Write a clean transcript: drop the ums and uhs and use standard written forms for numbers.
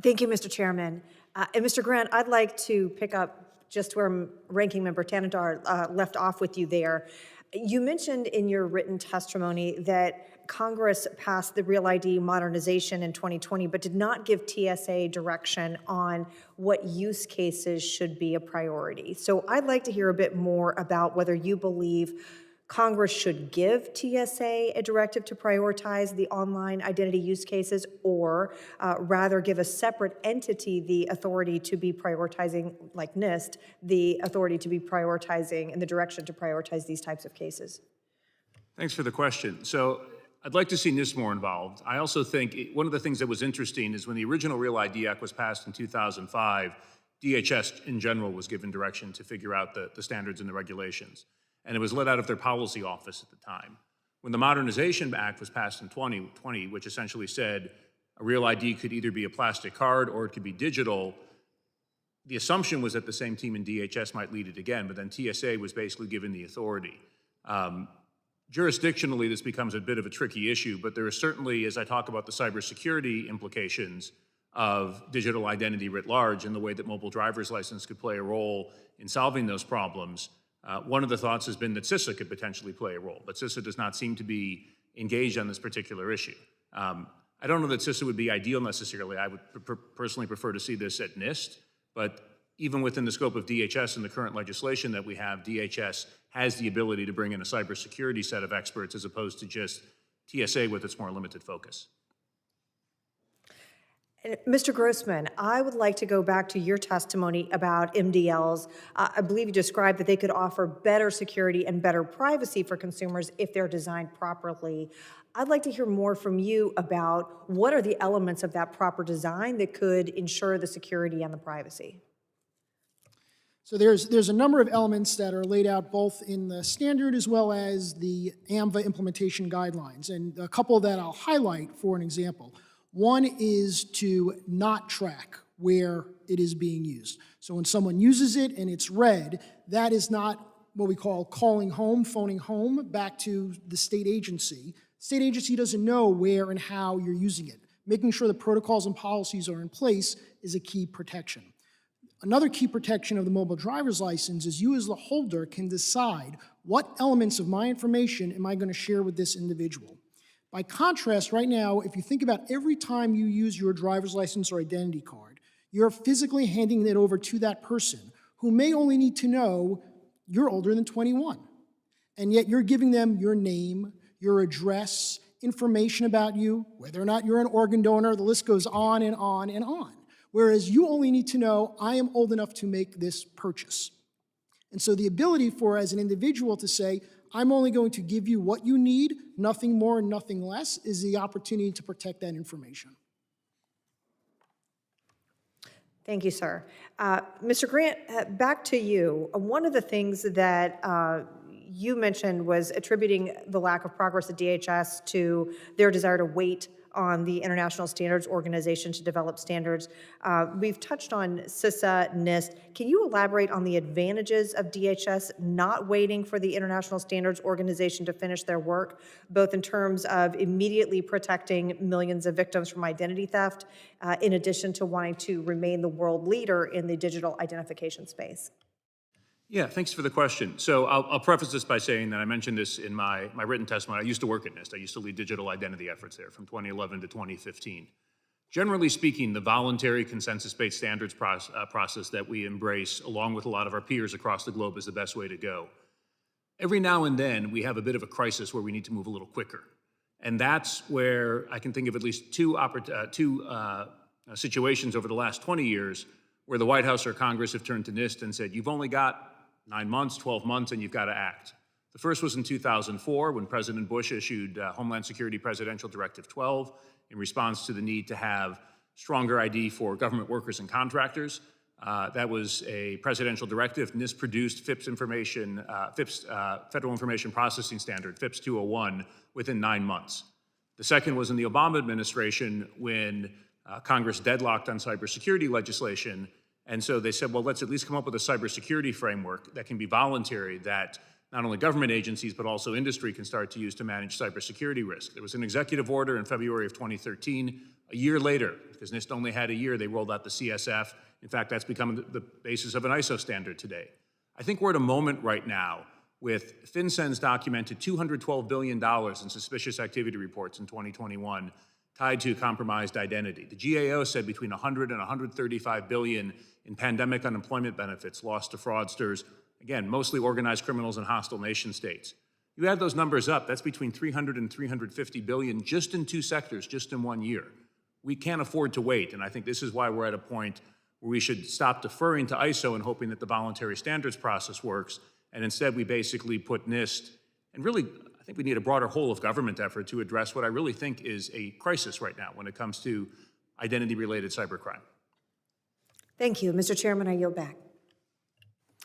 Thank you, Mr. Chairman. And Mr. Grant, I'd like to pick up just where Ranking Member Tanadar left off with you there. You mentioned in your written testimony that Congress passed the Real ID modernization in 2020, but did not give TSA direction on what use cases should be a priority. So I'd like to hear a bit more about whether you believe Congress should give TSA a directive to prioritize the online identity use cases, or rather give a separate entity the authority to be prioritizing, like NIST, the authority to be prioritizing and the direction to prioritize these types of cases? Thanks for the question. So I'd like to see NIST more involved. I also think one of the things that was interesting is when the original Real ID Act was passed in 2005, DHS in general was given direction to figure out the standards and the regulations. And it was led out of their policy office at the time. When the Modernization Act was passed in 2020, which essentially said a Real ID could either be a plastic card or it could be digital, the assumption was that the same team in DHS might lead it again, but then TSA was basically given the authority. Jurisdictionally, this becomes a bit of a tricky issue, but there is certainly, as I talk about the cybersecurity implications of digital identity writ large and the way that mobile driver's license could play a role in solving those problems, one of the thoughts has been that CISA could potentially play a role, but CISA does not seem to be engaged on this particular issue. I don't know that CISA would be ideal necessarily. I would personally prefer to see this at NIST, but even within the scope of DHS and the current legislation that we have, DHS has the ability to bring in a cybersecurity set of experts as opposed to just TSA with its more limited focus. Mr. Grossman, I would like to go back to your testimony about MDLs. I believe you described that they could offer better security and better privacy for consumers if they're designed properly. I'd like to hear more from you about what are the elements of that proper design that could ensure the security and the privacy. So there's a number of elements that are laid out both in the standard as well as the AMVA implementation guidelines, and a couple that I'll highlight for an example. One is to not track where it is being used. So when someone uses it and it's read, that is not what we call calling home, phoning home back to the state agency. State agency doesn't know where and how you're using it. Making sure the protocols and policies are in place is a key protection. Another key protection of the mobile driver's license is you as the holder can decide what elements of my information am I going to share with this individual. By contrast, right now, if you think about every time you use your driver's license or identity card, you're physically handing it over to that person who may only need to know you're older than 21. And yet you're giving them your name, your address, information about you, whether or not you're an organ donor, the list goes on and on and on. Whereas you only need to know, I am old enough to make this purchase. And so the ability for, as an individual, to say, I'm only going to give you what you need, nothing more and nothing less, is the opportunity to protect that information. Thank you, sir. Mr. Grant, back to you. One of the things that you mentioned was attributing the lack of progress at DHS to their desire to wait on the International Standards Organization to develop standards. We've touched on CISA, NIST. Can you elaborate on the advantages of DHS not waiting for the International Standards Organization to finish their work, both in terms of immediately protecting millions of victims from identity theft, in addition to wanting to remain the world leader in the digital identification space? Yeah, thanks for the question. So I'll preface this by saying that I mentioned this in my written testimony. I used to work at NIST. I used to lead digital identity efforts there from 2011 to 2015. Generally speaking, the voluntary consensus-based standards process that we embrace, along with a lot of our peers across the globe, is the best way to go. Every now and then, we have a bit of a crisis where we need to move a little quicker. And that's where I can think of at least two situations over the last 20 years where the White House or Congress have turned to NIST and said, you've only got 9 months, 12 months, and you've got to act. The first was in 2004 when President Bush issued Homeland Security Presidential Directive 12 in response to the need to have stronger ID for government workers and contractors. That was a presidential directive. NIST produced FIPS Federal Information Processing Standard, FIPS 201, within 9 months. The second was in the Obama administration when Congress deadlocked on cybersecurity legislation. And so they said, well, let's at least come up with a cybersecurity framework that can be voluntary, that not only government agencies, but also industry can start to use to manage cybersecurity risk. There was an executive order in February of 2013. A year later, because NIST only had a year, they rolled out the CSF. In fact, that's become the basis of an ISO standard today. I think we're at a moment right now with FinCEN's documented $212 billion in suspicious activity reports in 2021 tied to compromised identity. The GAO said between 100 and 135 billion in pandemic unemployment benefits lost to fraudsters, again, mostly organized criminals and hostile nation states. You add those numbers up, that's between 300 and 350 billion just in two sectors, just in 1 year. We can't afford to wait, and I think this is why we're at a point where we should stop deferring to ISO and hoping that the voluntary standards process works, and instead we basically put NIST, and really, I think we need a broader whole of government effort to address what I really think is a crisis right now when it comes to identity-related cybercrime. Thank you. Mr. Chairman, I yield back.